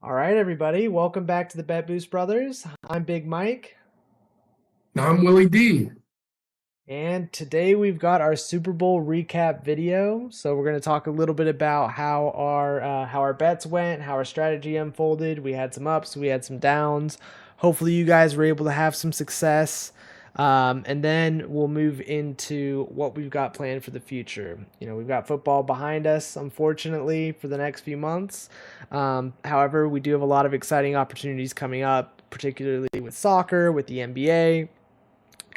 All right, everybody, welcome back to the Bet Boost Brothers. I'm Big Mike, Now I'm Willie D. and today we've got our Super Bowl recap video. So we're going to talk a little bit about how our bets went, how our strategy unfolded. We had some ups, we had some downs. Hopefully, you guys were able to have some success. And then we'll move into what we've got planned for the future. We've got football behind us, unfortunately, for the next few months. However, we do have a lot of exciting opportunities coming up, particularly with soccer, with the NBA,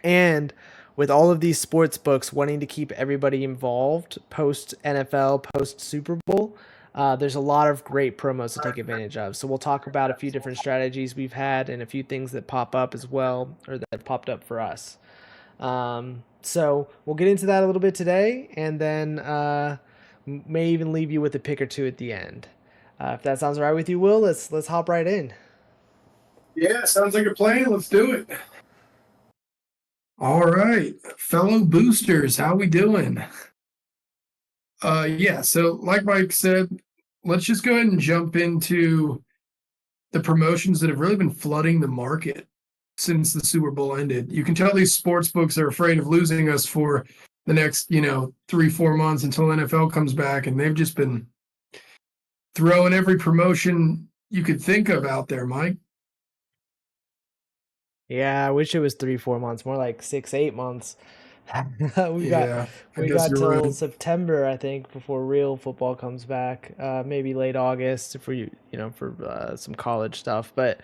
and with all of these sports books wanting to keep everybody involved post NFL, post Super Bowl. There's a lot of great promos to take advantage of. So we'll talk about a few different strategies we've had and a few things that pop up as well, or that popped up for us. So we'll get into that a little bit today, and then may even leave you with a pick or two at the end. If that sounds all right with you, Will, let's hop right in. Yeah, sounds like a plan. Let's do it. All right, fellow boosters, how we doing? Yeah, so like Mike said, let's just go ahead and jump into the promotions that have really been flooding the market since the Super Bowl ended. You can tell these sports books are afraid of losing us for the next, 3-4 months until NFL comes back, and they've just been throwing every promotion you could think of out there, Mike. Yeah, I wish it was 3, 4 months, more like 6, 8 months. we got Yeah, I we guess got you're till right. September, I think, before real football comes back. Maybe late August for for some college stuff. But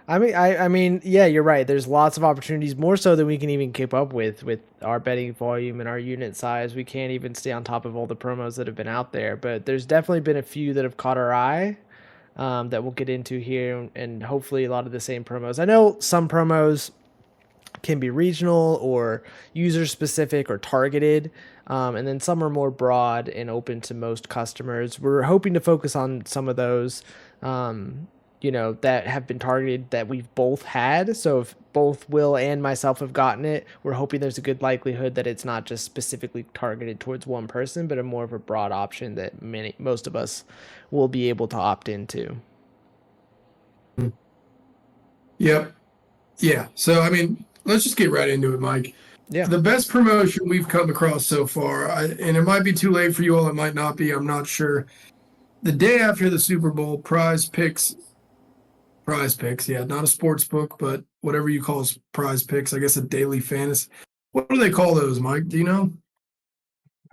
I mean, yeah, you're right. There's lots of opportunities, more so than we can even keep up with our betting volume and our unit size. We can't even stay on top of all the promos that have been out there. But there's definitely been a few that have caught our eye. That we'll get into here, and hopefully a lot of the same promos. I know some promos can be regional or user specific or targeted. And then some are more broad and open to most customers. We're hoping to focus on some of those, that have been targeted that we've both had. So if both Will and myself have gotten it, we're hoping there's a good likelihood that it's not just specifically targeted towards one person, but a more of a broad option that most of us will be able to opt into. Yep. Yeah. So, I mean, let's just get right into it, Mike. Yeah. The best promotion we've come across so far, and it might be too late for you all, it might not be, I'm not sure. The day after the Super Bowl, prize picks, yeah, not a sports book, but whatever you call prize picks, I guess a daily fantasy. What do they call those, Mike? Do you know?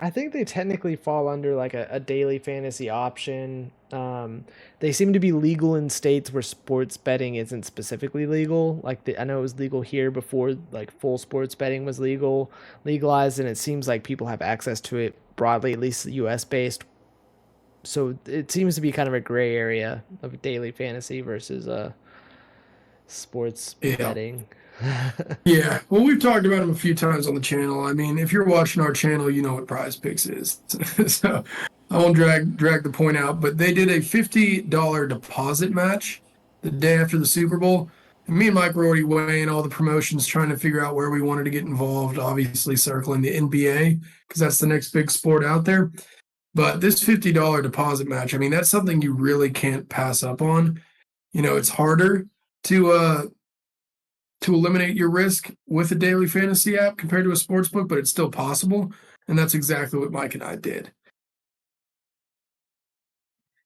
I think they technically fall under like a daily fantasy option. They seem to be legal in states where sports betting isn't specifically legal. I know it was legal here before like full sports betting was legalized, and it seems like people have access to it broadly, at least U.S. based. So it seems to be kind of a gray area of daily fantasy versus sports Yeah. betting. Yeah. Well, we've talked about them a few times on the channel. I mean, if you're watching our channel, you know what prize picks is. So I won't drag the point out, but they did a $50 deposit match the day after the Super Bowl. And me and Mike were already weighing all the promotions, trying to figure out where we wanted to get involved, obviously circling the NBA, because that's the next big sport out there. But this $50 deposit match, I mean, that's something you really can't pass up on. It's harder to eliminate your risk with a daily fantasy app compared to a sports book, but it's still possible. And that's exactly what Mike and I did.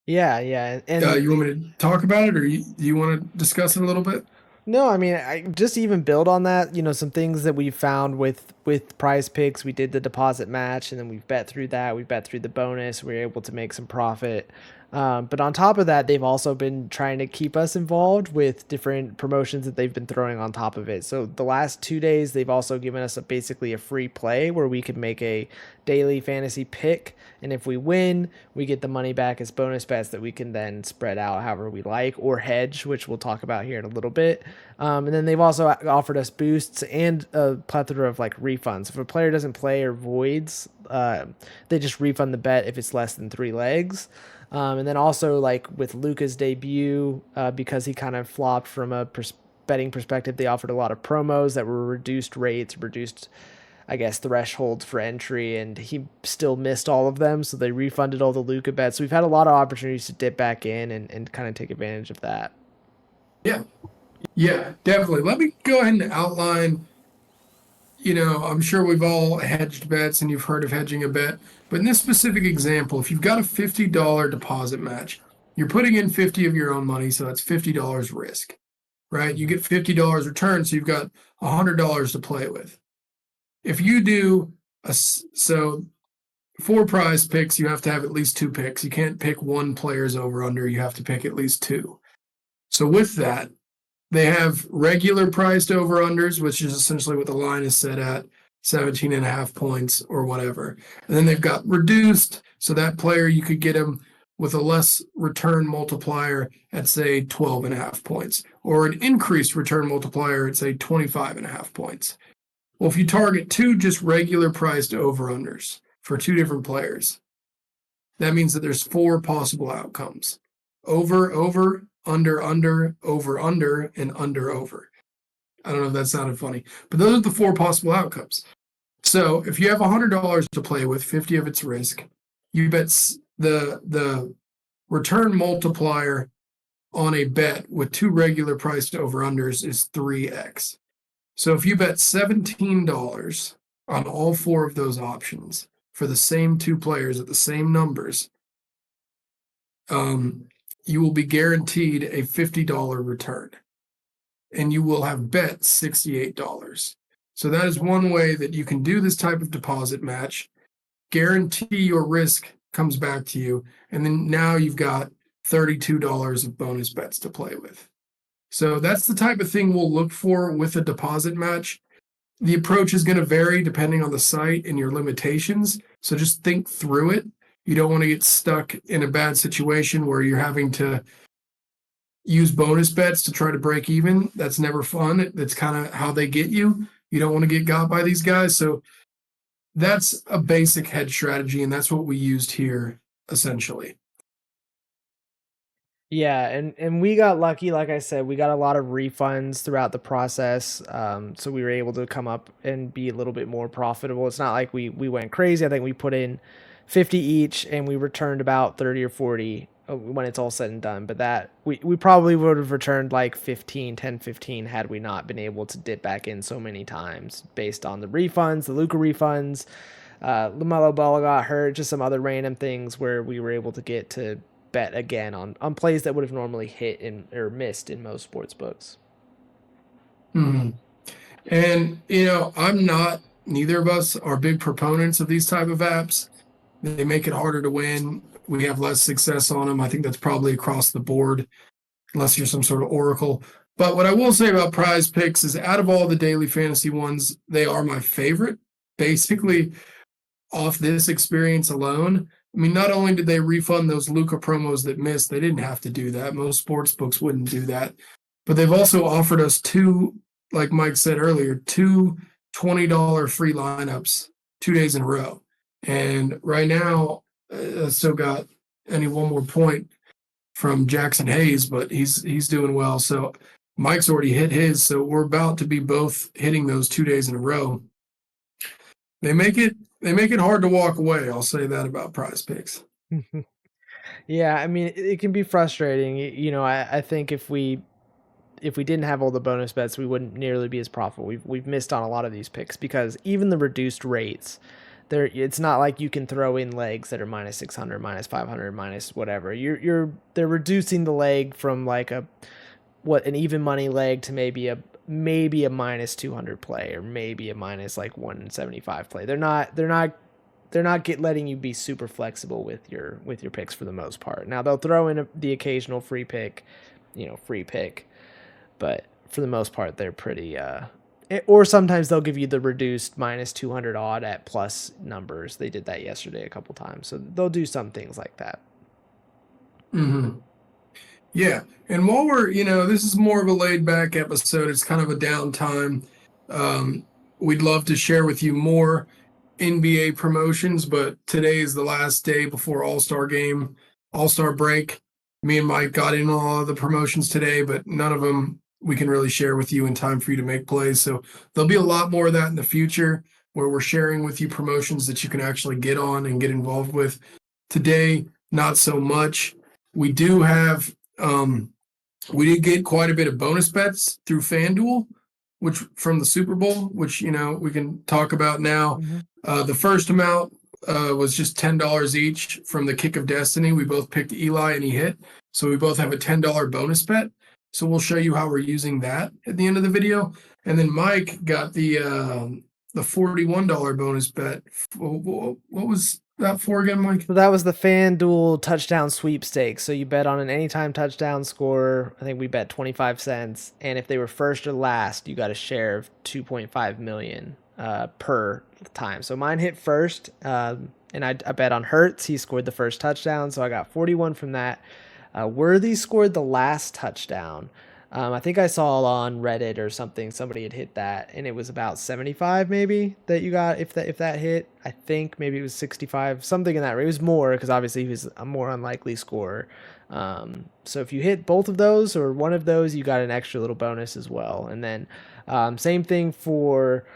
Yeah, yeah, and You want me to talk about it, or do you want to discuss it a little bit? no, I mean, I just even build on that. Some things that we found with Prize Picks. We did the deposit match, and then we bet through that. We bet through the bonus. We were able to make some profit. But on top of that, they've also been trying to keep us involved with different promotions that they've been throwing on top of it. So the last 2 days, they've also given us basically a free play where we can make a daily fantasy pick, and if we win, we get the money back as bonus bets that we can then spread out however we like or hedge, which we'll talk about here in a little bit. And then they've also offered us boosts and a plethora of like refunds. If a player doesn't play or voids, they just refund the bet if it's less than 3 legs. And then also like with Luca's debut, because he kind of flopped from a betting perspective, they offered a lot of promos that were reduced rates, reduced I guess, thresholds for entry, and he still missed all of them, so they refunded all the Luca bets. So we've had a lot of opportunities to dip back in and kind of take advantage of that. Yeah, yeah, definitely. Let me go ahead and outline. I'm sure we've all hedged bets and you've heard of hedging a bet, but in this specific example, if you've got a $50 deposit match, you're putting in 50 of your own money, so that's $50 risk, right? You Mhm. get $50 return, so you've got $100 to play with. If you do so for prize picks, you have to have at least two picks. You can't pick one player's over under, you have to pick at least two. So with that, they have regular priced over unders, which is essentially what the line is set at 17 and a half points or whatever. And then they've got reduced. So that player, you could get him with a less return multiplier at, say, 12 and a half points, or an increased return multiplier at, say, 25 and a half points. Well, if you target two just regular priced over unders for two different players, that means that there's four possible outcomes: over, over, under, over, and under. I don't know if that sounded funny, but those are the four possible outcomes. So if you have $100 to play with, 50 of its risk, you bet the return multiplier on a bet with two regular priced over unders is 3x. So if you bet $17 on all four of those options for the same two players at the same numbers, you will be guaranteed a $50 return, and you will have bet $68. So that is one way that you can do this type of deposit match, guarantee your risk comes back to you, and then now you've got $32 of bonus bets to play with. So that's the type of thing we'll look for with a deposit match. The approach is going to vary depending on the site and your limitations. So just think through it. You don't want to get stuck in a bad situation where you're having to use bonus bets to try to break even. That's never fun. That's kind of how they get you. You don't want to get got by these guys. So that's a basic hedge strategy, and that's what we used here essentially. Yeah, and we got lucky. Like I said, we got a lot of refunds throughout the process, so we were able to come up and be a little bit more profitable. It's not like we went crazy. I think we put in 50 each, and we returned about 30 or 40 when it's all said and done. But that we probably would have returned like 15, 10, 15 had we not been able to dip back in so many times based on the refunds, the Luca refunds. LaMelo Ball got hurt, just some other random things where we were able to get to bet again on plays that would have normally hit in or missed in most sports books. Mm-hmm. And I'm not. Neither of us are big proponents of these type of apps. They make it harder to win. We have less success on them. I think that's probably across the board, unless you're some sort of oracle. But what I will say about Prize Picks is, out of all the daily fantasy ones, they are my favorite. Basically, off this experience alone. I mean, not only did they refund those Luca promos that missed, they didn't have to do that. Most sports books wouldn't do that. But they've also offered us two, like Mike said earlier, two $20 free lineups 2 days in a row. And right now, I still got any one more point from Jackson Hayes, but he's doing well. So Mike's already hit his, so we're about to be both hitting those 2 days in a row. They make it hard to walk away. I'll say that about Prize Picks. Yeah, I mean, it can be frustrating. I think if we didn't have all the bonus bets, we wouldn't nearly be as profitable. We've missed on a lot of these picks because even the reduced rates, it's not like you can throw in legs that are minus 600, minus 500, minus whatever. They're reducing the leg from like an even money leg to maybe a minus 200 play, or maybe a minus like 175 play. They're not letting you be super flexible with your picks for the most part. Now they'll throw in the occasional free pick, but for the most part they're pretty or sometimes they'll give you the reduced minus 200 odd at plus numbers. They did that yesterday a couple times, so they'll do some things like that. Mm-hmm. Yeah. And while this is more of a laid back episode, it's kind of a downtime. We'd love to share with you more NBA promotions, but today is the last day before All-Star break. Me and Mike got in all of the promotions today, but none of them we can really share with you in time for you to make plays. So there'll be a lot more of that in the future. where we're sharing with you promotions that you can actually get on and get involved with. Today, not so much. We do have we did get quite a bit of bonus bets through FanDuel, which from the Super Bowl, which we can talk about now. Mm-hmm. The first amount was just $10 each from the Kick of Destiny. We both picked Eli and he hit, so we both have a $10 bonus bet. So we'll show you how we're using that at the end of the video. And then Mike got the $41 bonus bet. What was that for again, Mike? So that was the FanDuel touchdown sweepstakes. So you bet on an anytime touchdown scorer. I think we bet 25 cents, and if they were first or last, you got a share of 2.5 million per time. So mine hit first, and I bet on Hurts. He scored the first touchdown, so I got 41 from that. Worthy scored the last touchdown. I think I saw on Reddit or something somebody had hit that, and it was about 75 maybe that you got if that hit. I think maybe it was 65, something in that range. It was more because obviously he was a more unlikely scorer. So if you hit both of those or one of those, you got an extra little bonus as well. And then same thing for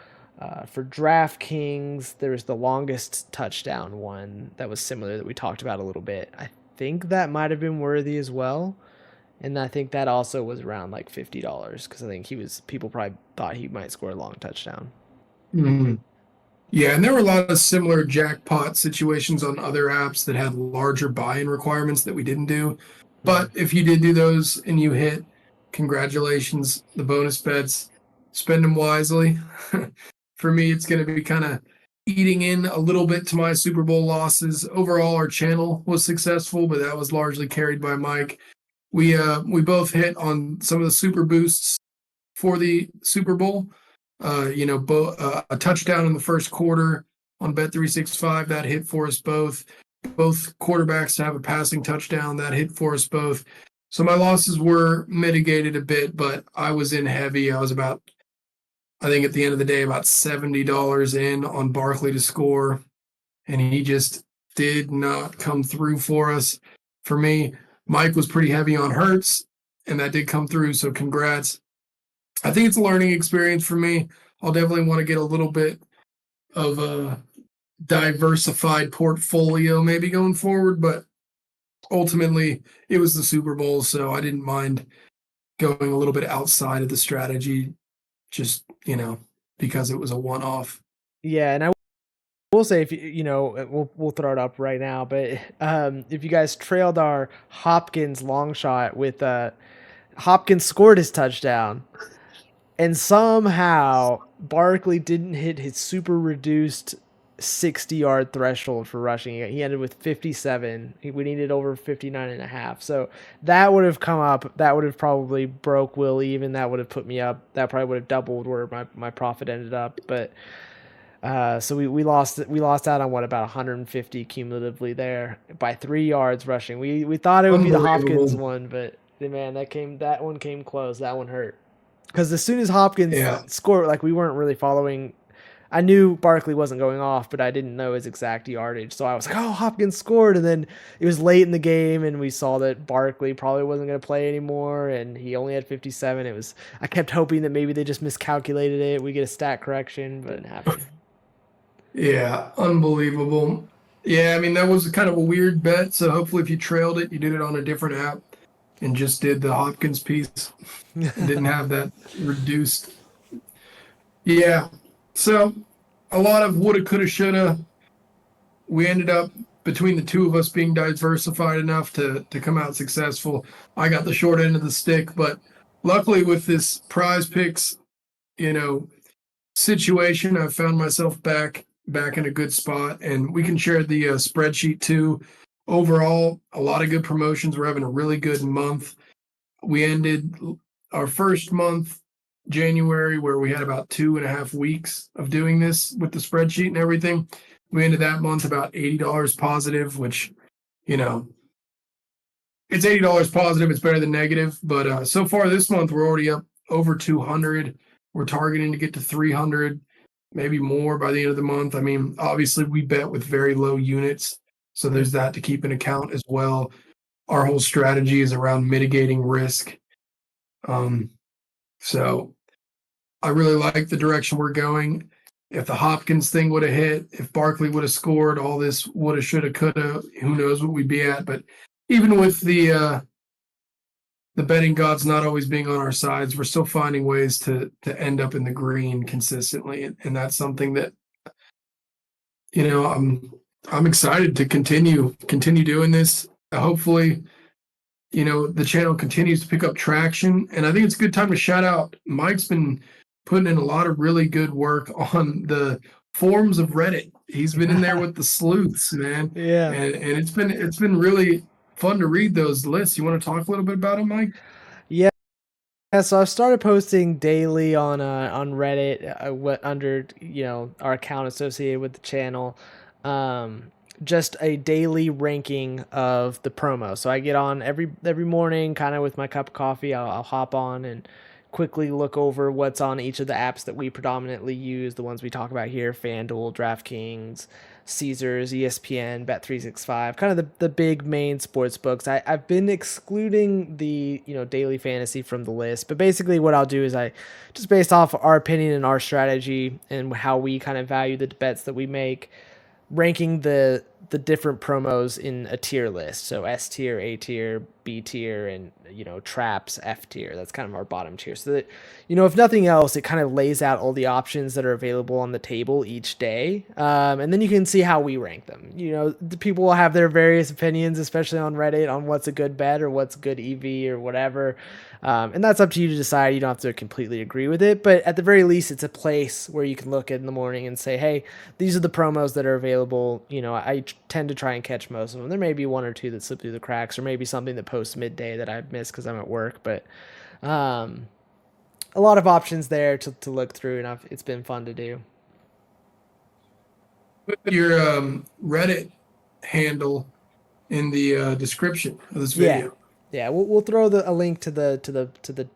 DraftKings. There was the longest touchdown one that was similar that we talked about a little bit. I think that might have been Worthy as well. And I think that also was around like $50 because I think people probably thought he might score a long touchdown. Mm-hmm. Yeah, and there were a lot of similar jackpot situations on other apps that had larger buy-in requirements that we didn't do. But if you did do those and you hit, congratulations, the bonus bets, spend them wisely. For me, it's going to be kind of eating in a little bit to my Super Bowl losses. Overall, our channel was successful, but that was largely carried by Mike. We both hit on some of the super boosts for the Super Bowl. A touchdown in the first quarter on Bet365 that hit for us both. Both quarterbacks to have a passing touchdown that hit for us both. So my losses were mitigated a bit, but I was in heavy. I was about, I think at the end of the day, about $70 in on Barkley to score, and he just did not come through for us. For me, Mike was pretty heavy on Hurts, and that did come through. So congrats. I think it's a learning experience for me. I'll definitely want to get a little bit of a diversified portfolio maybe going forward, but ultimately it was the Super Bowl, so I didn't mind going a little bit outside of the strategy just, because it was a one-off. Yeah, and I will say if we'll throw it up right now, but if you guys trailed our Hopkins long shot with Hopkins scored his touchdown. And somehow Barkley didn't hit his super reduced 60-yard threshold for rushing. He ended with 57. We needed over 59 and a half. So that would have come up. That would have probably broke Will even. That would have put me up. That probably would have doubled where my profit ended up. But so we lost out on about 150 cumulatively there by 3 yards rushing. We thought it would be the Hopkins one, but man, that one came close. That one hurt. Because as soon as Hopkins scored, like we weren't really following. I knew Barkley wasn't going off, but I didn't know his exact yardage. So I was like, oh, Hopkins scored. And then it was late in the game, and we saw that Barkley probably wasn't going to play anymore, and he only had 57. I kept hoping that maybe they just miscalculated it. We get a stat correction, but it didn't happen. Yeah, unbelievable. Yeah, I mean, that was kind of a weird bet. So hopefully if you trailed it, you did it on a different app and just did the Hopkins piece and didn't have that reduced. Yeah. So a lot of woulda, coulda, shoulda. We ended up between the two of us being diversified enough to come out successful. I got the short end of the stick, but luckily with this prize picks, situation, I found myself back in a good spot, and we can share the spreadsheet too. Overall, a lot of good promotions. We're having a really good month. We ended our first month, January, where we had about 2.5 weeks of doing this with the spreadsheet and everything. We ended that month about $80 positive, which, it's $80 positive. It's better than negative. But so far this month, we're already up over 200. We're targeting to get to 300, maybe more by the end of the month. I mean, obviously, we bet with very low units. So there's that to keep in account as well. Our whole strategy is around mitigating risk. So I really like the direction we're going. if the Hopkins thing would have hit, if Barkley would have scored, all this woulda, shoulda, coulda, who knows what we'd be at. But even with the betting gods not always being on our sides, we're still finding ways to end up in the green consistently, and that's something that I'm excited to continue doing this. Hopefully, the channel continues to pick up traction, and I think it's a good time to shout out. Mike's been putting in a lot of really good work on the forums of Reddit. He's been in there with the sleuths, man, Yeah. and it's been really fun to read those lists. You want to talk a little bit about them, Mike? Yeah. Yeah, so I've started posting daily on Reddit, what under our account associated with the channel, just a daily ranking of the promo. So I get on every morning, kind of with my cup of coffee. I'll hop on and quickly look over what's on each of the apps that we predominantly use, the ones we talk about here: FanDuel, DraftKings, Caesars, ESPN, Bet365, kind of the big main sports books. I've been excluding the daily fantasy from the list, but basically what I'll do is I just, based off our opinion and our strategy and how we kind of value the bets that we make, ranking the different promos in a tier list. So S tier, A tier, B tier, and traps F tier. That's kind of our bottom tier. So that if nothing else, it kind of lays out all the options that are available on the table each day, and then you can see how we rank them. The people will have their various opinions, especially on Reddit, on what's a good bet or what's a good EV or whatever. And that's up to you to decide. You don't have to completely agree with it, but at the very least, it's a place where you can look at in the morning and say, hey, these are the promos that are available. I tend to try and catch most of them. There may be one or two that slip through the cracks, or maybe something that posts midday that I missed because I'm at work, but a lot of options there to look through, and it's been fun to do. Put your Reddit handle in the description of this Yeah, video. yeah. We'll throw a link to the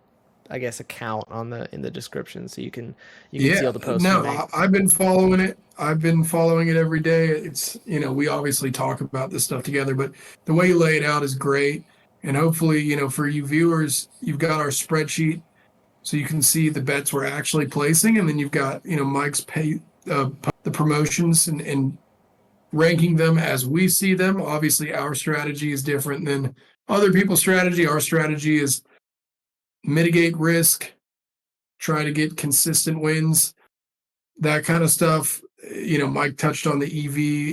I guess account in the description, so you can see Yeah, all the posts we no, make. I've been following it. I've been following it every day. It's, we obviously talk about this stuff together, but the way you lay it out is great. And hopefully, for you viewers, you've got our spreadsheet so you can see the bets we're actually placing. And then you've got, Mike's the promotions and ranking them as we see them. Obviously, our strategy is different than other people's strategy. Our strategy is mitigate risk, try to get consistent wins, that kind of stuff. Mike touched on the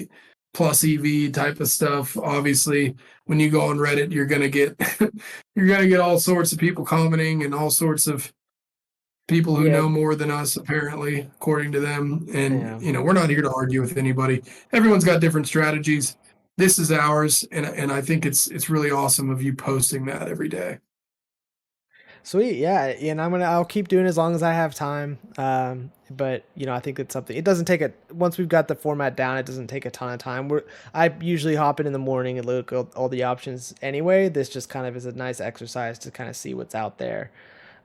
EV plus EV type of stuff. Obviously, when you go on Reddit, you're gonna get you're gonna get all sorts of people commenting and all sorts of people who Yeah, know more than us, apparently, according to them. And yeah. we're not here to argue with anybody. Everyone's got different strategies. This is ours, and I think it's really awesome of you posting that every day. Sweet, yeah, and I'll keep doing it as long as I have time. But I think it's something. It doesn't take a once we've got the format down, it doesn't take a ton of time. I usually hop in the morning and look at all the options anyway. This just kind of is a nice exercise to kind of see what's out there,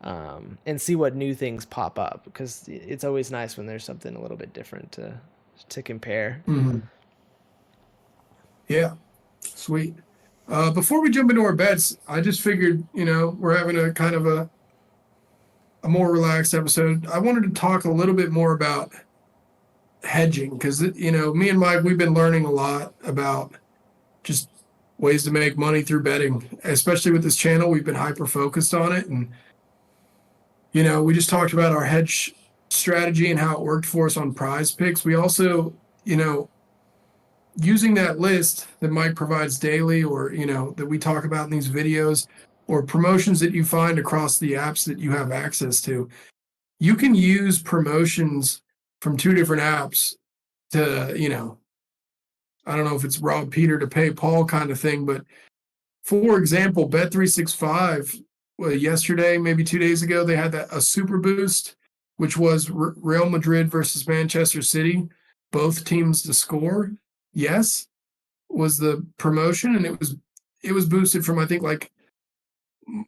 and see what new things pop up, because it's always nice when there's something a little bit different to compare. Mhm. Yeah, sweet. Before we jump into our bets, I just figured, we're having a kind of a more relaxed episode. I wanted to talk a little bit more about hedging because, me and Mike, we've been learning a lot about just ways to make money through betting, especially with this channel. We've been hyper focused on it. And, we just talked about our hedge strategy and how it worked for us on prize picks. We also, using that list that Mike provides daily, or that we talk about in these videos, or promotions that you find across the apps that you have access to, you can use promotions from two different apps to, I don't know if it's rob Peter to pay Paul kind of thing, but for example, Bet365, well, yesterday, maybe 2 days ago, they had a super boost, which was Real Madrid versus Manchester City, both teams to score. Yes, was the promotion, and it was boosted from, I think, like,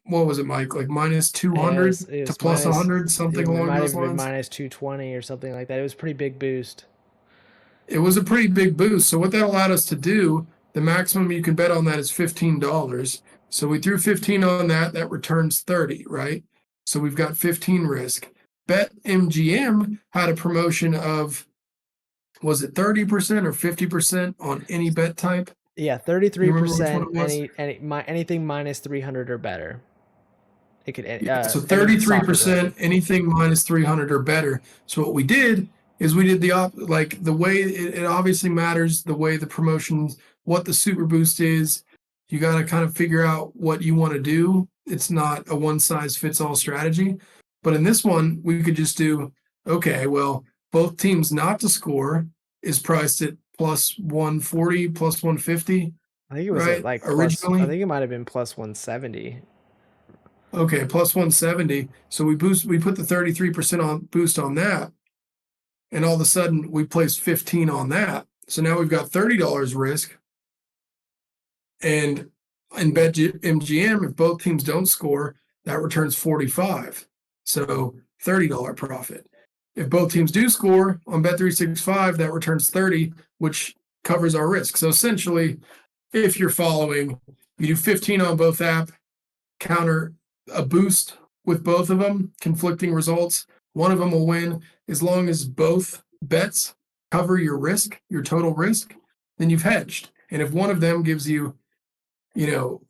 what was it, Mike? Like minus Yeah, 200 it to was plus minus. 100, something It along might those have been lines. minus 220 or something like that. It was a pretty big boost. It was a pretty big boost. So what that allowed us to do, the maximum you can bet on that is $15. So we threw 15 on that. That returns 30, right? So we've got 15 risk. BetMGM had a promotion of, was it 30% or 50% on any bet type? Yeah, You remember which one 33%, it was? anything minus 300 or better. It could Yeah, so any soccer 33%, related. anything minus 300 or better. So what we did is we did like the way it obviously matters, the way the promotions, what the super boost is. You got to kind of figure out what you want to do. It's not a one size fits all strategy. But in this one, we could just do, okay, well, both teams not to score is priced at plus 140, plus 150, I think it was at right? like plus. I Originally. think it might have been plus 170. Okay, plus 170. So we put the 33% on boost on that, and all of a sudden we place 15 on that. So now we've got $30 risk. And in BetMGM, if both teams don't score, that returns 45. So $30 profit. If both teams do score on Bet365, that returns 30, which covers our risk. So essentially, if you're following, you do 15 on both app, counter a boost with both of them, conflicting results. One of them will win as long as both bets cover your risk, your total risk, then you've hedged. And if one of them gives you,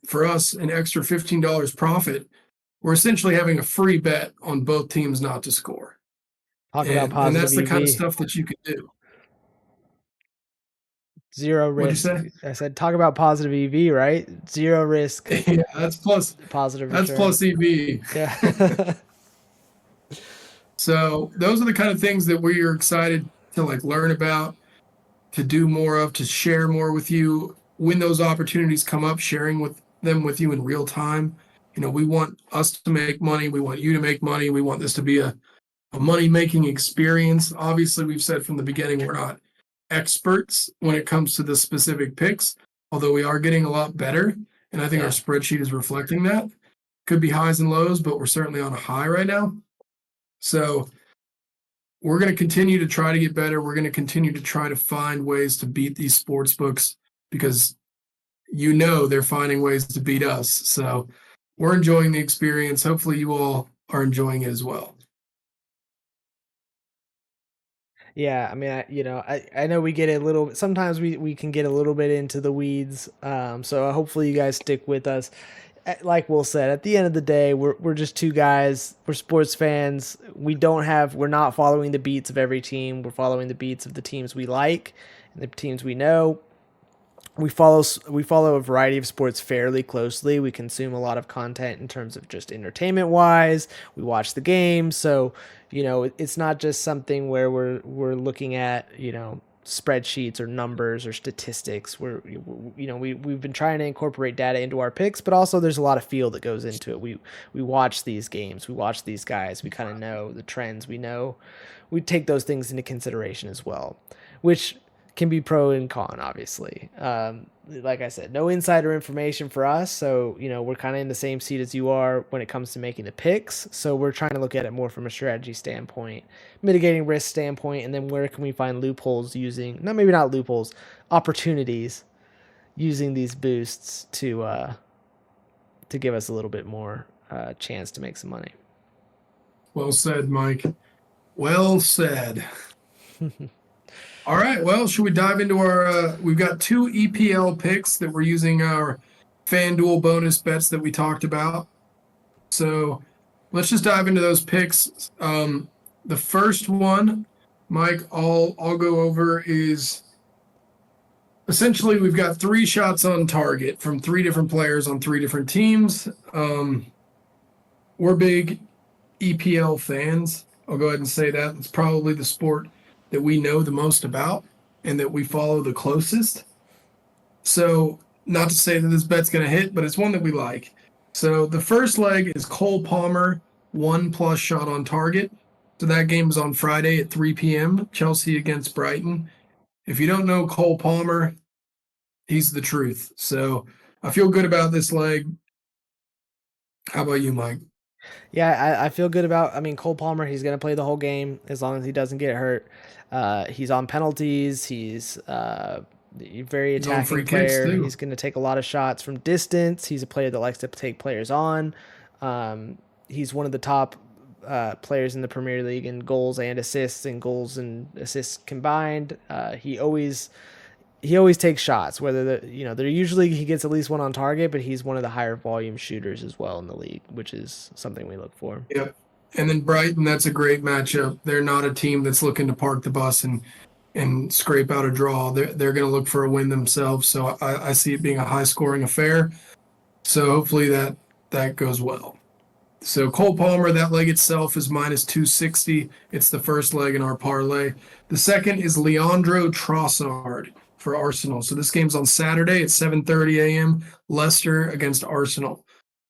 for us, an extra $15 profit, we're essentially having a free bet on both teams not to score. Talk about And positive that's the kind of EV. stuff that you could do. Zero What'd you risk. say? I said talk about positive EV, right? Zero risk, Yeah, positive that's return. plus EV. Yeah. So those are the kind of things that we are excited to like learn about, to do more of, to share more with you when those opportunities come up, sharing with them with you in real time. We want us to make money. We want you to make money. We want this to be a money making experience. Obviously, we've said from the beginning, we're not experts when it comes to the specific picks, although we are getting a lot better. And I think our Yeah. spreadsheet is reflecting that. Could be highs and lows, but we're certainly on a high right now. So we're going to continue to try to get better. We're going to continue to try to find ways to beat these sports books because they're finding ways to beat us. So we're enjoying the experience. Hopefully you all are enjoying it as well. Yeah, I mean, I know we get a little. Sometimes we can get a little bit into the weeds. So hopefully you guys stick with us. Like Will said, at the end of the day, we're just two guys. We're sports fans. We're not following the beats of every team. We're following the beats of the teams we like and the teams we know. We follow a variety of sports fairly closely. We consume a lot of content in terms of just entertainment wise. We watch the games, so it's not just something where we're looking at spreadsheets or numbers or statistics. We've been trying to incorporate data into our picks, but also there's a lot of feel that goes into it. We watch these games, we watch these guys, we kind of know the trends. We take those things into consideration as well, which can be pro and con, obviously. Like I said, no insider information for us, so we're kind of in the same seat as you are when it comes to making the picks. So we're trying to look at it more from a strategy standpoint, mitigating risk standpoint, and then where can we find loopholes using, not loopholes, opportunities using these boosts to give us a little bit more chance to make some money. Well said, Mike. Well said. All right. Well, should we dive into we've got two EPL picks that we're using our FanDuel bonus bets that we talked about. So let's just dive into those picks. The first one, Mike, I'll go over is essentially we've got three shots on target from three different players on three different teams. We're big EPL fans. I'll go ahead and say that. It's probably the sport that we know the most about and that we follow the closest. So, not to say that this bet's going to hit, but it's one that we like. So, the first leg is Cole Palmer, 1+ shot on target. So, that game is on Friday at 3 p.m., Chelsea against Brighton. If you don't know Cole Palmer, he's the truth. So, I feel good about this leg. How about you, Mike? Yeah, I feel good about. I mean, Cole Palmer, he's going to play the whole game as long as he doesn't get hurt. He's on penalties. He's a very He's on attacking free kicks, player. too. He's going to take a lot of shots from distance. He's a player that likes to take players on. He's one of the top players in the Premier League in goals and assists and goals and assists combined. He always takes shots. Whether they're usually he gets at least one on target, but he's one of the higher volume shooters as well in the league, which is something we look for. Yep. And then Brighton, that's a great matchup. They're not a team that's looking to park the bus and scrape out a draw. They're going to look for a win themselves. So I see it being a high scoring affair. So hopefully that goes well. So Cole Palmer, that leg itself is minus 260. It's the first leg in our parlay. The second is Leandro Trossard for Arsenal. So this game's on Saturday at 7:30 a.m. Leicester against Arsenal.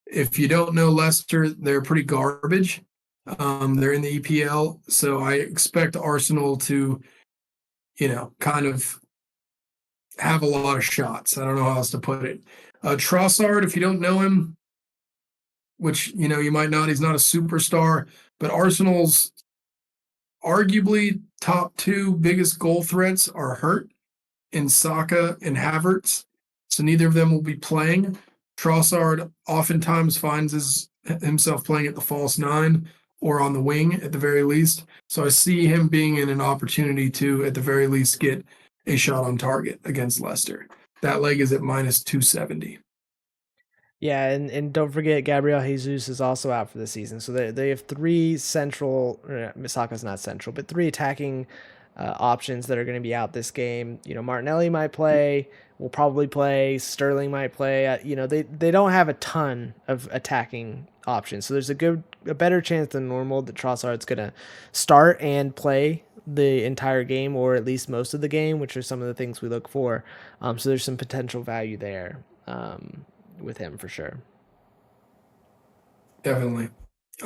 If you don't know Leicester, they're pretty garbage. They're in the EPL, so I expect Arsenal to, kind of have a lot of shots. I don't know how else to put it. Trossard, if you don't know him, which you might not, he's not a superstar, but Arsenal's arguably top two biggest goal threats are hurt in Saka and Havertz, so neither of them will be playing. Trossard oftentimes finds himself playing at the false nine or on the wing at the very least. So I see him being in an opportunity to, at the very least, get a shot on target against Leicester. That leg is at minus 270. Yeah, and don't forget Gabriel Jesus is also out for the season. So they have three central. Misaka's not central, but three attacking options that are going to be out this game. Martinelli might play. Will probably play. Sterling might play. They don't have a ton of attacking options, so there's a better chance than normal that Trossard's going to start and play the entire game, or at least most of the game, which are some of the things we look for. So there's some potential value there. With him for sure. Definitely.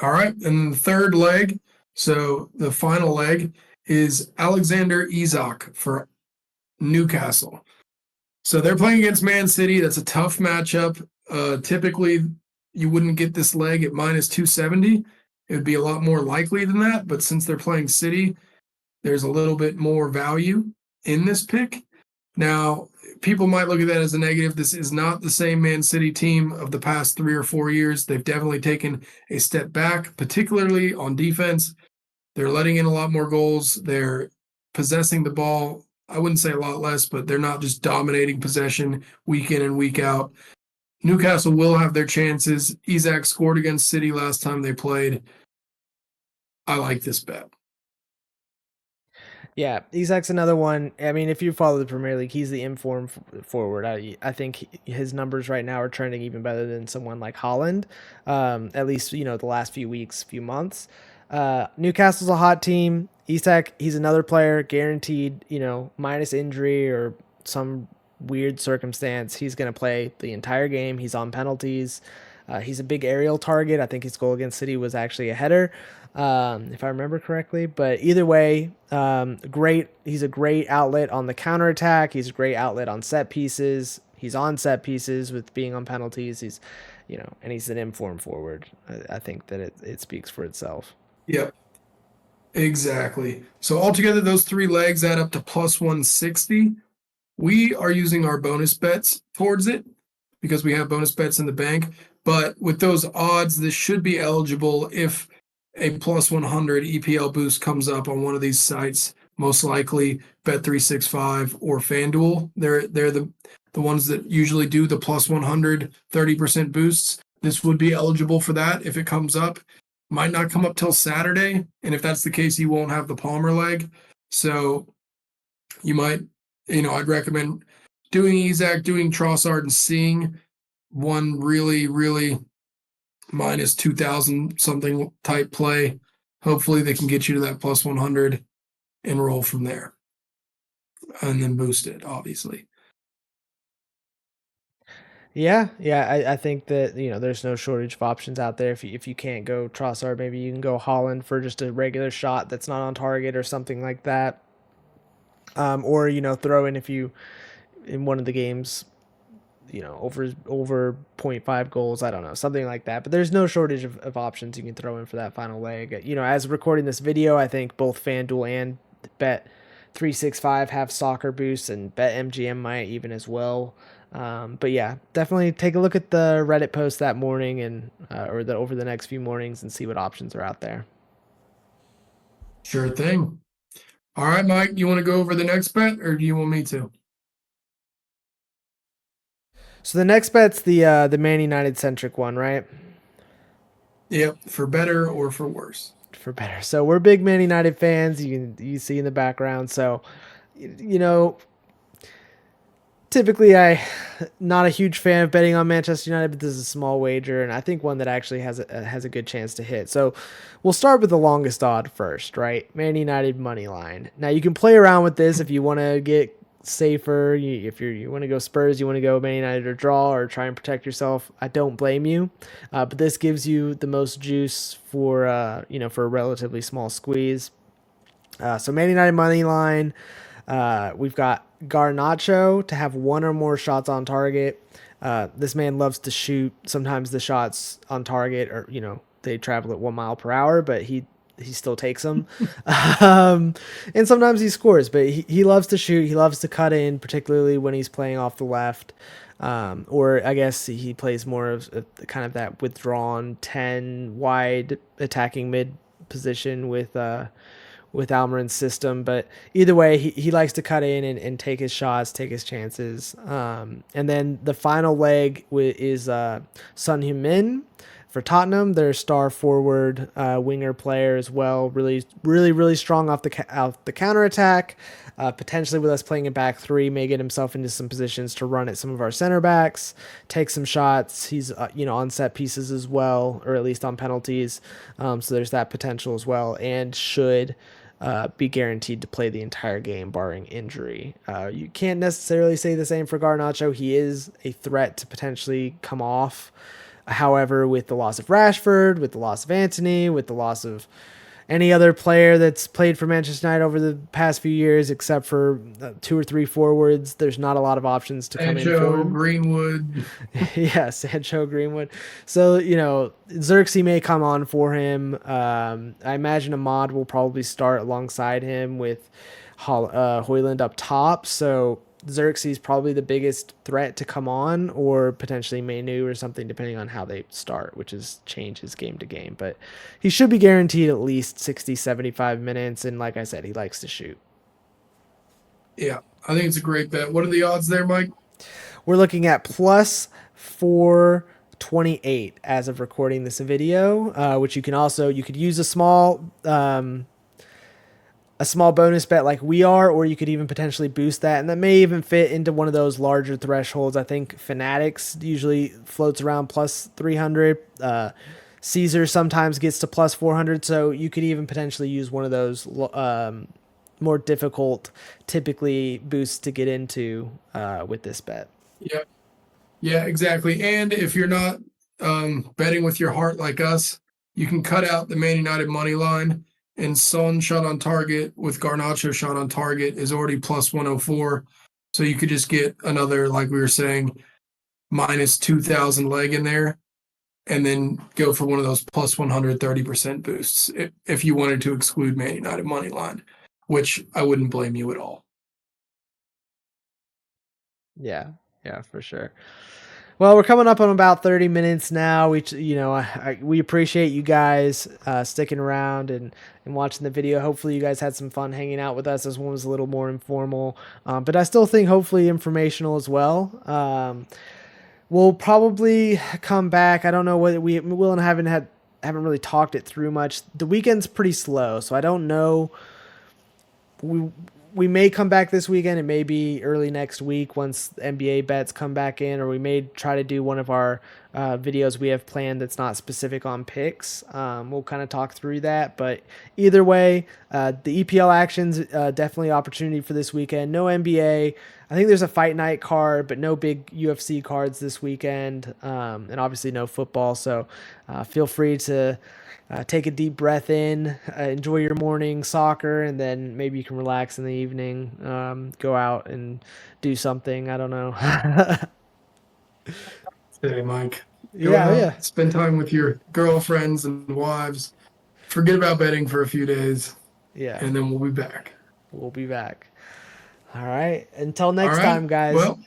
All right. And the third leg, so the final leg is Alexander Isak for Newcastle. So they're playing against Man City. That's a tough matchup. Typically, you wouldn't get this leg at minus 270. It would be a lot more likely than that. But since they're playing City, there's a little bit more value in this pick. Now, people might look at that as a negative. This is not the same Man City team of the past 3 or 4 years. They've definitely taken a step back, particularly on defense. They're letting in a lot more goals. They're possessing the ball. I wouldn't say a lot less, but they're not just dominating possession week in and week out. Newcastle will have their chances. Isak scored against City last time they played. I like this bet. Yeah, Isak's another one. I mean, if you follow the Premier League, he's the informed forward. I think his numbers right now are trending even better than someone like Holland. At least the last few weeks, few months. Newcastle's a hot team. Isak, he's another player guaranteed. Minus injury or some weird circumstance, he's going to play the entire game. He's on penalties. He's a big aerial target. I think his goal against City was actually a header, if I remember correctly. But either way, great. He's a great outlet on the counterattack. He's a great outlet on set pieces. He's on set pieces with being on penalties. And he's an informed forward. I think that it speaks for itself. Yep, exactly. So altogether, those three legs add up to plus 160. We are using our bonus bets towards it because we have bonus bets in the bank. But with those odds, this should be eligible if a plus 100 EPL boost comes up on one of these sites, most likely Bet365 or FanDuel. They're the ones that usually do the plus 100 30% boosts. This would be eligible for that if it comes up. Might not come up till Saturday, and if that's the case, you won't have the Palmer leg. So you might, I'd recommend doing Isak, doing Trossard, and seeing one really, really minus 2,000 something type play. Hopefully they can get you to that plus 100 and roll from there. And then boost it, obviously. Yeah, I think that there's no shortage of options out there. If you can't go Trossard, maybe you can go Holland for just a regular shot that's not on target or something like that. Or throw in if you in one of the games, over 0.5 goals. I don't know, something like that. But there's no shortage of options you can throw in for that final leg. As recording this video, I think both FanDuel and Bet365 have soccer boosts, and BetMGM might even as well. But yeah, definitely take a look at the Reddit post that morning and over the next few mornings and see what options are out there. Sure thing. All right, Mike, you want to go over the next bet or do you want me to? So the next bet's the Man United centric one, right? Yep, for better or for worse. For better. So we're big Man United fans. You see in the background. So you know, typically I not a huge fan of betting on Manchester United, but this is a small wager, and I think one that actually has a good chance to hit. So we'll start with the longest odd first, right? Man United money line. Now you can play around with this if you want to get safer. If you want to go Spurs, you want to go Man United or draw or try and protect yourself. I don't blame you, but this gives you the most juice for for a relatively small squeeze. So Man United money line. We've got Garnacho to have one or more shots on target. This man loves to shoot. Sometimes the shots on target are, they travel at 1 mile per hour, but he still takes them. And sometimes he scores, but he loves to shoot. He loves to cut in, particularly when he's playing off the left. Or I guess he plays more of kind of that withdrawn 10 wide attacking mid position with Almiron's system. But either way, he likes to cut in and take his shots, take his chances. And then the final leg is Son Heung-min for Tottenham. Their star forward winger player as well. Really, really, really strong off the counter attack. Potentially with us playing a back three, may get himself into some positions to run at some of our center backs, take some shots. He's on set pieces as well, or at least on penalties. So there's that potential as well, and should be guaranteed to play the entire game, barring injury. You can't necessarily say the same for Garnacho. He is a threat to potentially come off. However, with the loss of Rashford, with the loss of Antony, with the loss of any other player that's played for Manchester United over the past few years, except for 2 or 3 forwards, there's not a lot of options to come in for Sancho, him. Greenwood. Yeah, Sancho, Greenwood. So, Xerxes may come on for him. I imagine Ahmad will probably start alongside him with Hoyland up top. So Xerxes probably the biggest threat to come on, or potentially Manu or something, depending on how they start, which is changes game to game. But he should be guaranteed at least 60, 75 minutes. And like I said, he likes to shoot. Yeah, I think it's a great bet. What are the odds there, Mike? We're looking at plus 428 as of recording this video, which you could use a small bonus bet like we are, or you could even potentially boost that, and that may even fit into one of those larger thresholds. I think Fanatics usually floats around plus 300. Caesar sometimes gets to plus 400, so you could even potentially use one of those more difficult, typically boosts to get into with this bet. Yeah, yeah, exactly. And if you're not betting with your heart like us, you can cut out the Man United money line. And Son shot on target with Garnacho shot on target is already plus 104. So you could just get another, like we were saying, minus 2,000 leg in there and then go for one of those plus 130% boosts if you wanted to exclude Man United money line, which I wouldn't blame you at all. Yeah, yeah, for sure. Well, we're coming up on about 30 minutes now. We appreciate you guys sticking around and watching the video. Hopefully, you guys had some fun hanging out with us. This one was a little more informal, but I still think hopefully informational as well. We'll probably come back. I don't know what we will and haven't really talked it through much. The weekend's pretty slow, so I don't know. We may come back this weekend. It may be early next week once NBA bets come back in, or we may try to do one of our videos we have planned that's not specific on picks. We'll kind of talk through that, but either way, the EPL actions definitely opportunity for this weekend. No NBA. I think there's a fight night card, but no big UFC cards this weekend, and obviously no football. So feel free to take a deep breath in, enjoy your morning soccer, and then maybe you can relax in the evening, go out and do something. I don't know. Hey, Mike, go Yeah, out, yeah, spend time with your girlfriends and wives, forget about betting for a few days, yeah. and then we'll be back. We'll be back. All right. Until All next right. time, guys. Well,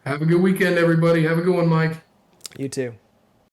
have a good weekend, everybody. Have a good one, Mike. You too.